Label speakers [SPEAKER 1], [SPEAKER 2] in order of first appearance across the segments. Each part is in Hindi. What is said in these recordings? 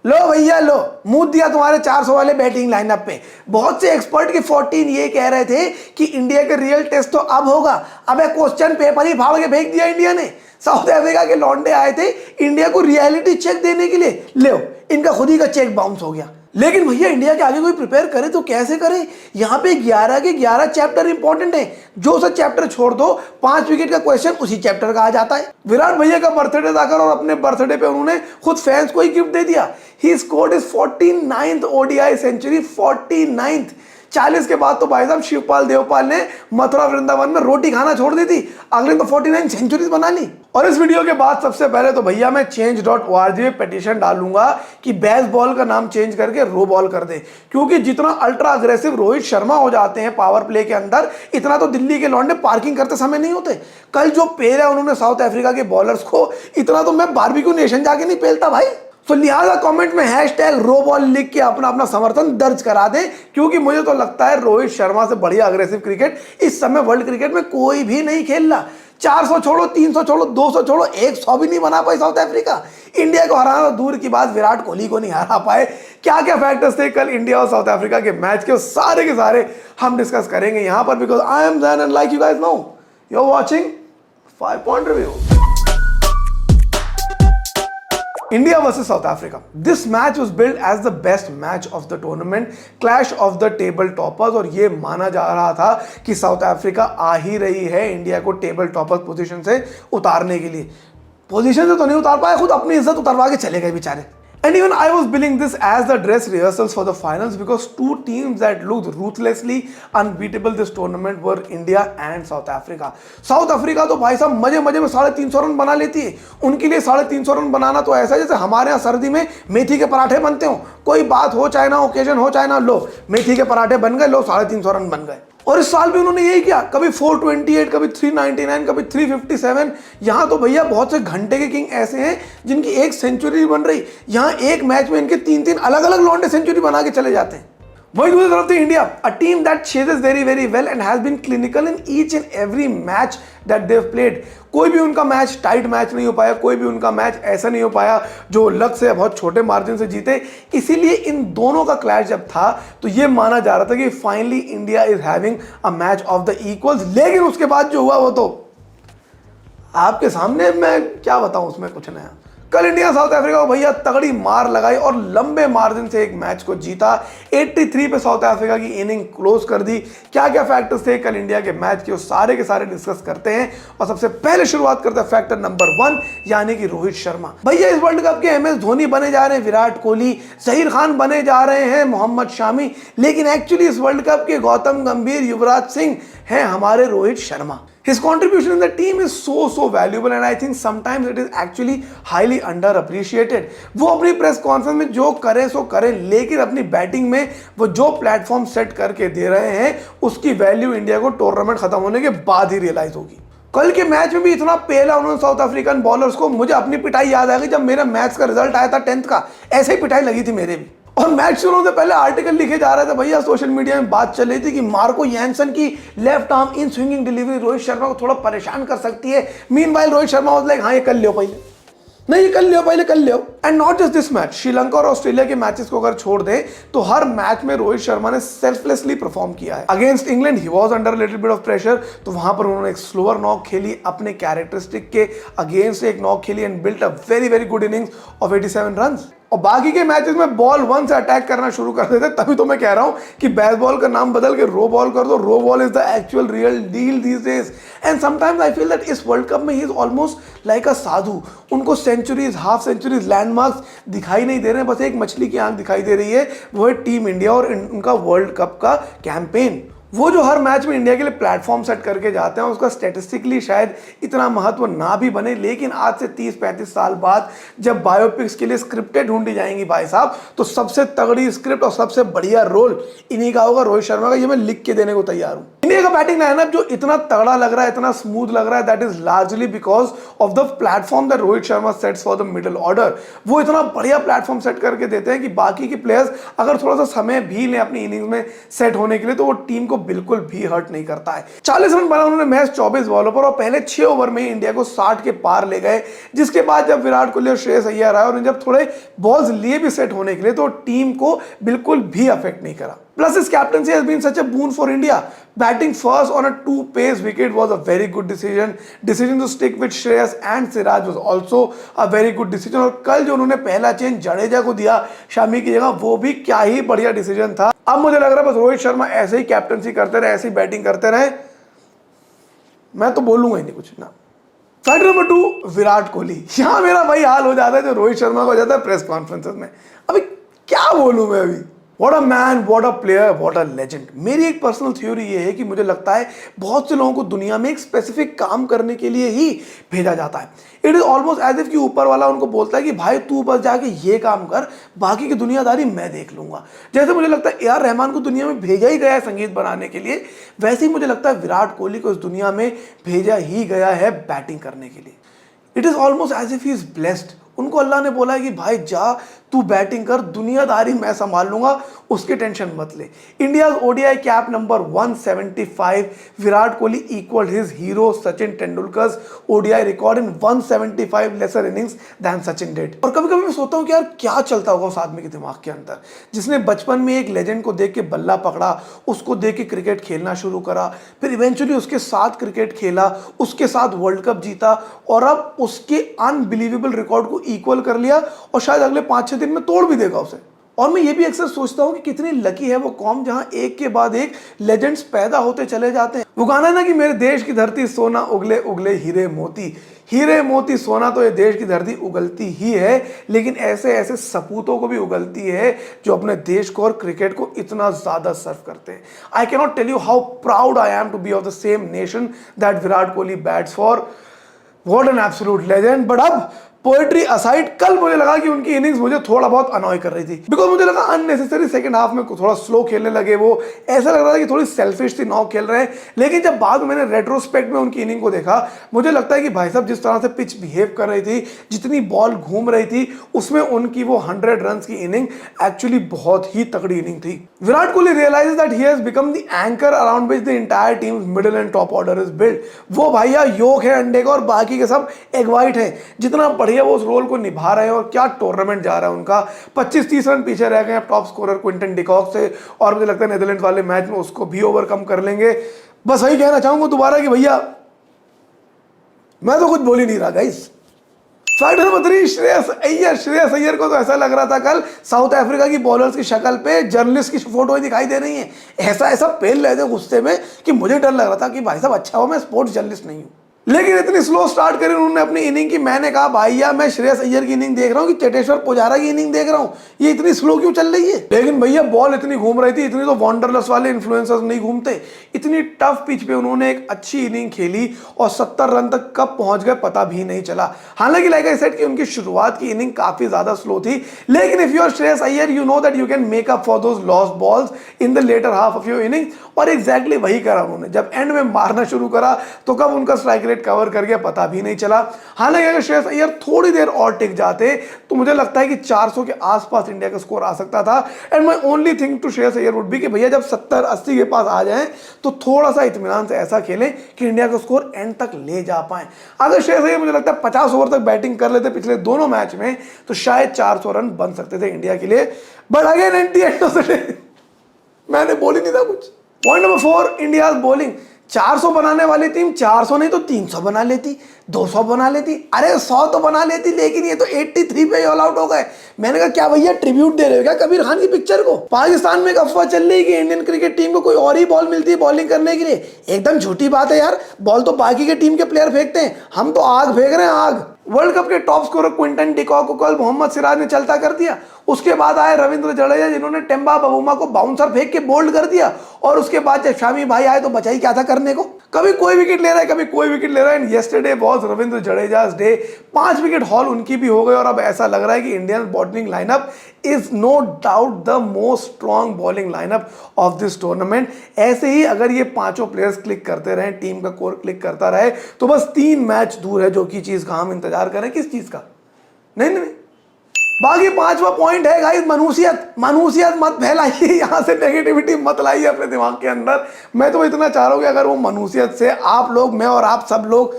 [SPEAKER 1] लो भैया लो, मुंह दिया तुम्हारे 400 वाले बैटिंग लाइनअप पे। बहुत से एक्सपर्ट के 14 ये कह रहे थे कि इंडिया के रियल टेस्ट तो अब होगा। अबे क्वेश्चन पेपर ही फाड़ के फेंक दिया इंडिया ने। साउथ अफ्रीका के लौंडे आए थे इंडिया को रियलिटी चेक देने के लिए, लो इनका खुद ही का चेक बाउंस हो गया। लेकिन भैया इंडिया के आगे कोई प्रिपेयर करे तो कैसे करे? यहाँ पे 11 के 11 चैप्टर इंपॉर्टेंट है। जो सा चैप्टर छोड़ दो 5 विकेट का क्वेश्चन उसी चैप्टर का आ जाता है। विराट भैया का बर्थडे था और अपने बर्थडे पे उन्होंने खुद फैंस को ही गिफ्ट दे दिया। He scored his 49th ODI century, 49th। 40 के बाद तो भाई साहब शिवपाल देवपाल ने मथुरा वृंदावन में रोटी खाना छोड़ दी थी। अगले तो 49 सेंचुरीज बना ली। और इस वीडियो के बाद सबसे पहले तो भैया मैं change.org पे पिटीशन डालूंगा कि बेसबॉल का नाम चेंज करके रो बॉल कर दे, क्योंकि जितना अल्ट्रा अग्रेसिव रोहित शर्मा हो जाते हैं पावर प्ले के अंदर, इतना तो दिल्ली के लौंडे पार्किंग करते समय नहीं होते। कल जो पेला उन्होंने साउथ अफ्रीका के बॉलर्स को, इतना तो मैं बारबेक्यू नेशन जाके नहीं पेलता भाई। तो लिहाजा कमेंट में #RoBall लिख के अपना अपना समर्थन दर्ज करा दें, क्योंकि मुझे तो लगता है रोहित शर्मा से बढ़िया अग्रेसिव क्रिकेट इस समय वर्ल्ड क्रिकेट में कोई भी नहीं खेल रहा। 400 छोड़ो, 300 छोड़ो, 200 छोड़ो, 100 भी नहीं बना पाई साउथ अफ्रीका। इंडिया को हराना दूर की बात, विराट कोहली को नहीं हरा पाए। क्या क्या फैक्टर्स थे कल इंडिया और साउथ अफ्रीका के मैच के, सारे के सारे हम डिस्कस करेंगे यहाँ पर, because I am Zain and like you guys know, you are watching 5 point review. India versus South Africa. This match was billed as the best match of the tournament, clash of the table toppers, और ये माना जा रहा था कि साउथ अफ्रीका आ ही रही है इंडिया को टेबल टॉपर पोजीशन से उतारने के लिए। पोजीशन से तो नहीं उतार पाए, खुद अपनी इज्जत उतारवा के चले गए बेचारे। And even I was billing this as the dress rehearsals for the finals, because two teams that looked ruthlessly unbeatable this tournament were India and South Africa. South Africa तो भाई साहब मजे मजे में 350 रन बना लेती है। उनके लिए 350 रन बनाना तो ऐसा जैसे हमारे यहाँ सर्दी में मेथी के पराठे बनते हो। कोई बात हो चाहे ना, ओकेजन हो चाहे ना, लो मेथी के पराठे बन गए, लो 350 रन बन गए। और इस साल भी उन्होंने यही किया, कभी 428, कभी 399, कभी 357। यहाँ तो भैया बहुत से घंटे के किंग ऐसे हैं जिनकी एक सेंचुरी बन रही, यहाँ एक मैच में इनके 3-3 अलग अलग लौंडे सेंचुरी बना के चले जाते हैं। वही दूसरी तरफ थी India, a team that chases very very well and has been clinical in each and every match that they have played. कोई भी उनका मैच टाइट मैच नहीं हो पाया, कोई भी उनका मैच ऐसा नहीं हो पाया जो लक से बहुत छोटे मार्जिन से जीते। इसीलिए इन दोनों का क्लैश जब था तो ये माना जा रहा था कि finally India is having a match of the equals. लेकिन उसके बाद जो हुआ वो तो आपके सामने, मैं क्या बताऊं उसमें कुछ नया। कल इंडिया साउथ अफ्रीका को भैया तगड़ी मार लगाई और लंबे मार्जिन से एक मैच को जीता। 83 पे साउथ अफ्रीका की इनिंग क्लोज कर दी। क्या क्या फैक्टर्स थे कल इंडिया के मैच के, वो सारे के सारे डिस्कस करते हैं। और सबसे पहले शुरुआत करते हैं फैक्टर नंबर 1, यानी कि रोहित शर्मा। भैया इस वर्ल्ड कप के MS धोनी बने जा रहे हैं विराट कोहली, जहीर खान बने जा रहे हैं मोहम्मद शामी, लेकिन एक्चुअली इस वर्ल्ड कप के गौतम गंभीर, युवराज सिंह हैं हमारे Rohit Sharma. His contribution in the team is so valuable and I think sometimes it is actually highly underappreciated. वो अपनी प्रेस कॉन्फ्रेंस में जो करें सो करें, लेकिन अपनी बैटिंग में वो जो प्लेटफॉर्म सेट करके दे रहे हैं उसकी वैल्यू इंडिया को टूर्नामेंट खत्म होने के बाद ही रियलाइज होगी। कल के मैच में भी इतना पेला उन्होंने साउथ अफ्रीकन बॉलर्स को, मुझे अपनी पिटाई याद आ गई जब मेरा मैथ्स का रिजल्ट आया था 10th का, ऐसे ही पिटाई लगी थी मेरे भी। और मैच शुरू होने से पहले आर्टिकल लिखे जा रहे थे भैया, सोशल मीडिया में बात चल रही थी कि मार्को यानसन की लेफ्ट आर्म इन स्विंगिंग डिलीवरी रोहित शर्मा को थोड़ा परेशान कर सकती है। Meanwhile Rohit Sharma was like, हाँ ये कर लियो पहले, नहीं ये कर लियो पहले, कर लियो। And not just this match, Sri Lanka और ऑस्ट्रेलिया के मैचेस को अगर छोड़ दें तो हर मैच में रोहित शर्मा ने सेल्फलेसली परफॉर्म किया है। Against England he was under little bit of pressure, तो वहां पर उन्होंने एक स्लोअर नॉक खेली, अपने कैरेक्टरिस्टिक के अगेंस्ट एक नॉक खेली and built a very very good innings of 87 runs. और बाकी के मैचेस में बॉल 1 से अटैक करना शुरू कर देते। तभी तो मैं कह रहा हूं कि बेसबॉल का नाम बदल के रो बॉल कर दो। Row ball is the actual real deal these days and sometimes I feel that इस वर्ल्ड कप में ही is almost like a sadhu. उनको सेंचुरीज, हाफ सेंचुरीज, लैंडमार्क्स दिखाई नहीं दे रहे हैं, बस एक मछली की आंख दिखाई दे रही है, वो है टीम इंडिया और उनका वर्ल्ड कप का कैंपेन। वो जो हर मैच में इंडिया के लिए प्लेटफॉर्म सेट करके जाते हैं, उसका स्टैटिस्टिकली शायद इतना महत्व ना भी बने, लेकिन आज से 30-35 साल बाद जब बायोपिक्स के लिए स्क्रिप्टेड ढूंढी जाएंगी भाई साहब, तो सबसे तगड़ी स्क्रिप्ट और सबसे बढ़िया रोल इन्हीं का होगा, रोहित शर्मा का। ये मैं लिख के देने को तैयार हूं। इंडिया का बैटिंग लाइनअप जो इतना तगड़ा लग रहा है, इतना स्मूथ लग रहा है, that is largely because of the platform that Rohit Sharma sets for the middle order. वो इतना बढ़िया प्लेटफॉर्म सेट करके देते हैं कि बाकी के प्लेयर्स अगर थोड़ा सा समय भी लें अपनी इनिंग्स में सेट होने के लिए तो वो टीम को बिल्कुल भी हर्ट नहीं करता है। 40 रन बना उन्होंने मैच 24 बॉलों पर और पहले 6 ओवर में इंडिया को 60 के पार ले गए, जिसके बाद जब विराट कोहली और श्रेयस अय्यर आए और जब थोड़े बॉल्स लिए भी सेट होने के लिए तो टीम को बिल्कुल भी अफेक्ट नहीं करा। Plus, his captaincy has been such a boon for India. Batting first on a two-pace wicket was a very good decision. Decision to stick with Shreyas and Siraj was also a very good decision. और कल जो उन्होंने पहला चेंज जडेजा को दिया शामी की जगह, वो भी क्या ही बढ़िया डिसीजन था। अब मुझे लग रहा है बस रोहित शर्मा ऐसे ही कैप्टनसी करते रहे, ऐसे ही बैटिंग करते रहे, मैं तो बोलूंगा ही नहीं कुछ ना। Fact number 2, Virat Kohli. यहां मेरा वही हाल हो जाता है जो रोहित शर्मा को हो जाता है प्रेस कॉन्फ्रेंसेस में। अभी क्या बोलूं मैं अभी। What a man, what a player, what a legend। मेरी एक पर्सनल थ्योरी ये है कि मुझे लगता है बहुत से लोगों को दुनिया में एक स्पेसिफिक काम करने के लिए ही भेजा जाता है। It is almost as if कि ऊपर वाला उनको बोलता है कि भाई तू बस जाके ये काम कर, बाकी की दुनियादारी मैं देख लूंगा। जैसे मुझे लगता है ए.आर. रहमान को दुनिया में भेजा ही गया है संगीत बनाने के लिए, वैसे ही मुझे लगता है विराट कोहली को इस दुनिया में भेजा ही गया है बैटिंग करने के लिए। It is almost as if he is blessed. उनको अल्लाह ने बोला है कि भाई जा तू बैटिंग कर, दुनियादारी मैं संभाल लूंगा, उसकी टेंशन मत ले। India ODI cap number 175, Virat Kohli equal his hero Sachin Tendulkar ODI record in 175 lesser innings than Sachin did. और कभी कभी मैं सोचता हूँ कि यार क्या चलता होगा उस आदमी के दिमाग के अंदर, जिसने बचपन में एक लेजेंड को देख के बल्ला पकड़ा, उसको देख के क्रिकेट खेलना शुरू करा, फिर इवेंचुअली उसके साथ क्रिकेट खेला, उसके साथ वर्ल्ड कप जीता और अब उसके अनबिलीवेबल रिकॉर्ड को इक्वल कर लिया और शायद अगले 5-6 दिन में तोड़ भी देगा उसे। और मैं ये भी अक्सर सोचता हूँ कि कितनी लकी है वो कौम जहां एक के बाद एक लेजेंड्स पैदा होते चले जाते हैं। वो गाना ना कि मेरे देश की धरती सोना उगले उगले हीरे मोती, हीरे मोती सोना तो ये देश की धरती उगलती ही है, लेकिन ऐसे ऐसे सपूतों को भी उगलती है जो अपने देश को और क्रिकेट को इतना ज्यादा सर्व करते हैं। I cannot tell you how proud I am to be of the same nation that Virat Kohli bats for. What an absolute legend. But अब पोएट्री असाइड, कल मुझे लगा कि उनकी इनिंग्स मुझे थोड़ा बहुत अनॉय कर रही थी, बिकॉज मुझे लगा अननेसेसरी सेकंड हाफ में थोड़ा स्लो खेलने लगे। वो ऐसा लग रहा था कि थोड़ी सेल्फिश थी, नौ खेल रहे हैं। लेकिन जब बाद में मैंने रेट्रोस्पेक्ट में उनकी इनिंग को देखा, मुझे लगता है कि भाई साहब जिस तरह से पिच बिहेव कर रही थी, जितनी बॉल घूम रही थी, उसमें उनकी वो 100 रन की इनिंग एक्चुअली बहुत ही तगड़ी इनिंग थी। Virat Kohli realises that he has become the anchor around which the entire team middle and top order is build. वो भैया योग है अंडे का और बाकी के सब एग वाइट है। जितना बढ़िया वो उस रोल को निभा रहे हैं और क्या टूर्नामेंट जा रहा है उनका। 25-30 रन पीछे रह गए टॉप स्कोरर क्विंटन डिकॉक से, और मुझे लगता है नीदरलैंड वाले मैच में उसको भी ओवरकम कर लेंगे। बस वही कहना चाहूंगा दोबारा कि भैया मैं तो कुछ बोल ही नहीं रहा guys. Fact number 3, Shreyas Iyer. Shreyas Iyer को तो ऐसा लग रहा था कल साउथ अफ्रीका की बॉलर्स की शक्ल पे जर्नलिस्ट की फोटो दिखाई दे रही है। ऐसा पेल रहे थे गुस्से में कि मुझे डर लग रहा था कि भाई साहब अच्छा हो मैं स्पोर्ट्स जर्नलिस्ट नहीं हूं। लेकिन इतनी स्लो स्टार्ट करी उन्होंने अपनी इनिंग की। मैंने कहा भैया मैं श्रेयस अय्यर की इनिंग देख रहा हूँ कि चेतेश्वर पुजारा की इनिंग देख रहा हूँ, ये इतनी स्लो क्यों चल रही है। लेकिन भैया बॉल इतनी घूम रही थी, इतनी तो वॉन्डरलस वाले इन्फ्लुएंसर्स नहीं घूमते। इतनी टफ पिच पे उन्होंने एक अच्छी इनिंग खेली और 70 रन तक कब पहुंच गए पता भी नहीं चला। हालांकि लाइक आई सेड कि उनकी शुरुआत की इनिंग काफी ज्यादा स्लो थी, लेकिन if you are Shreyas Iyer you know that you can make up for those lost balls in the latter half of your inning. और एग्जैक्टली वही करा उन्होंने। जब एंड में मारना शुरू करा तो कब उनका स्ट्राइक रेट कवर कर गया पता भी नहीं चला। हालांकि अगर श्रेयस अय्यर थोड़ी देर और टिक जाते तो मुझे लगता है कि 400 के आसपास इंडिया का स्कोर आ सकता था। And my only thing to Shreyas Iyer would be कि भैया जब 70-80 के पास आ जाएं तो थोड़ा सा इत्मीनान से ऐसा खेलें कि इंडिया का स्कोर एंड तक ले जा पाए। अगर श्रेयस अय्यर मुझे लगता है 50 ओवर तक बैटिंग कर लेते पिछले दोनों मैच में तो शायद 400 रन बन सकते थे इंडिया के लिए। But again at the end of the day मैंने बोल ही नहीं था कुछ। Point number 4, India bowling. 400 बनाने वाली टीम 400 नहीं तो 300 बना लेती, 200 बना लेती, अरे 100 तो बना लेती, लेकिन ये तो 83 पे ऑल आउट हो गए। मैंने कहा क्या भैया ट्रिब्यूट दे रहे हो क्या कबीर खान की पिक्चर को। पाकिस्तान में एक अफवाह चल रही है कि इंडियन क्रिकेट टीम को कोई और ही बॉल मिलती है बॉलिंग करने के लिए। एकदम झूठी बात है यार, बॉल तो बाकी के टीम के प्लेयर फेंकते हैं, हम तो आग फेंक रहे हैं आग। वर्ल्ड कप के टॉप स्कोरर क्विंटन डिकॉक को कल मोहम्मद सिराज ने चलता कर दिया। उसके बाद आए रविंद्र जडेजा जिन्होंने टेम्बा बबूमा को बाउंसर फेंक के बोल्ड कर दिया। और उसके बाद जब शामी भाई आए तो बचा ही क्या था करने को। कभी कोई विकेट ले रहा है, कभी कोई विकेट ले रहा है। And yesterday was Ravindra Jadeja's day. 5 wicket haul उनकी भी हो गए और अब ऐसा लग रहा है कि Indian bowling lineup is no doubt the most strong bowling lineup of this tournament. ऐसे ही अगर ये पांचों प्लेयर्स क्लिक करते रहे, टीम का कोर क्लिक करता रहे, तो बस 3 मैच दूर है। जो की चीज का हम इंतजार करें, किस चीज का? नहीं। बाकी 5वां पॉइंट है गाइस, मनुष्यत मत फैलाइए, यहां से नेगेटिविटी मत लाइए अपने दिमाग के अंदर। मैं तो इतना चाह रहा हूं कि अगर वो मनुष्यत से आप लोग, मैं और आप सब लोग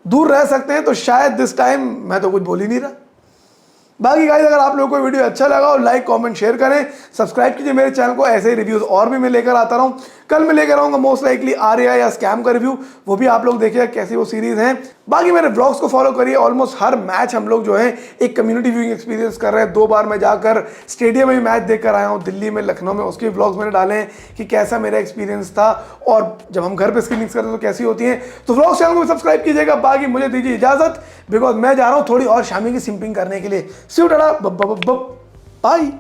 [SPEAKER 1] दूर रह सकते हैं तो शायद दिस टाइम मैं तो कुछ बोल ही नहीं रहा। बाकी गाइस, अगर आप लोगों को वीडियो अच्छा लगा और लाइक कमेंट शेयर करें, सब्सक्राइब कीजिए मेरे चैनल को। ऐसे ही रिव्यूज और भी मैं लेकर आता रहूं। कल मैं लेकर आऊंगा मोस्ट लाइकली आर्या या स्कैम का रिव्यू, वो भी आप लोग देखिएगा कैसी वो सीरीज है। बाकी मेरे ब्लॉग्स को फॉलो करिए। ऑलमोस्ट हर मैच हम लोग जो है एक कम्युनिटी व्यूइंग एक्सपीरियंस कर रहे हैं। 2 बार मैं जाकर स्टेडियम में मैच देख कर आया हूँ, दिल्ली में, लखनऊ में। उसके ब्लॉग्स मैंने डाले हैं कि कैसा मेरा एक्सपीरियंस था और जब हम घर पे स्क्रीनिंग्स करते हैं तो कैसी होती हैं। तो ब्लॉग चैनल को सब्सक्राइब कीजिएगा। बाकी मुझे दीजिए इजाजत, बिकॉज मैं जा रहा हूँ थोड़ी और शामी की सिंपिंग करने के लिए। सी यू, टाटा, बाय।